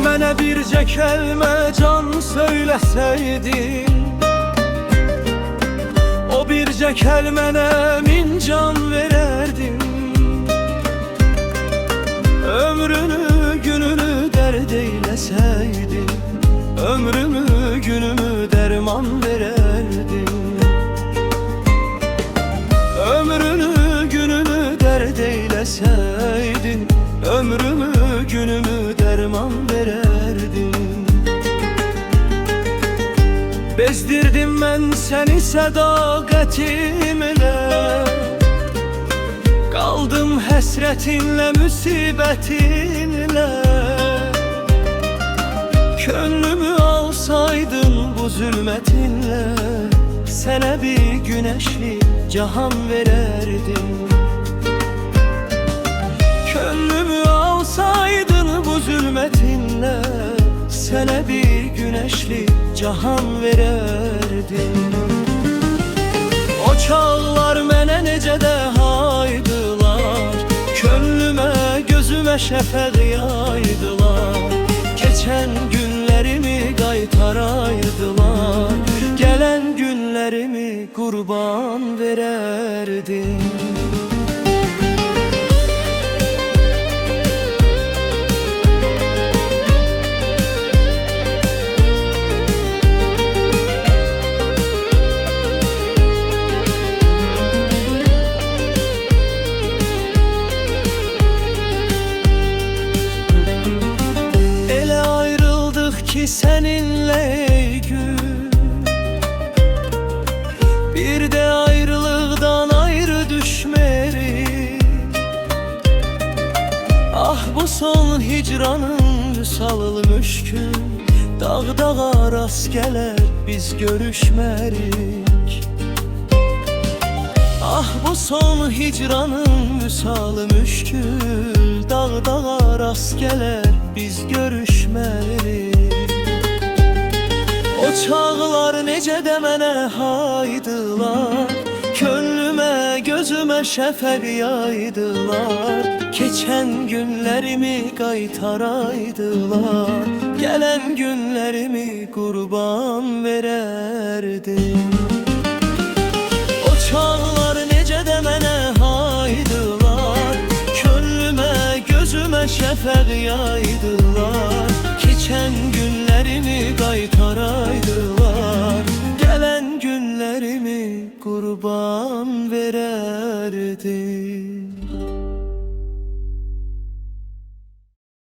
Mənə bircə kəlmə can söyləsəydin, o bircə kəlmənə min can verərdim. Ömrünü gününü dərd eyləsəydin, ömrümü günümü dərman verərdim. Ömrünü gününü dərd eyləsəydin, ömrümü günümü dərman verərdim. Bezdirdim mən səni sədaqətimlə, qaldım həsrətinlə, müsibətinlə. Könlümü alsaydın bu zülmətinlə, sənə bir güneşli cahan verərdim. Könlümü alsaydın bu zülmətinlə, sənə bir güneşli cahan verərdim. O çağlar mənə necə də haydılar, könlümə gözümə şəfəq yaydılar. Keçən günlərimi qaytaraydılar, gələn günlərimi qurban verərdim. Seninle ey gün, bir de ayrılıktan ayrı düşmerik. Ah bu son hicranın vüsallı müşkün, dağ dağa rast geler biz görüşmerik. Ah bu son hicranın vüsallı müşkül, dağ dağa rast geler biz görüşmerik. O çağlar necə də mənə haydılar, könlümə gözümə şəfəq yaydılar. Keçən günlərimi qaytaraydılar, gələn günlərimi qurban verərdim. O çağlar necə də mənə haydılar, könlümə gözümə şəfəq yaydılar. Keçən günlərimi qaytaraydılar, gələn günlərimi qurban verərdim.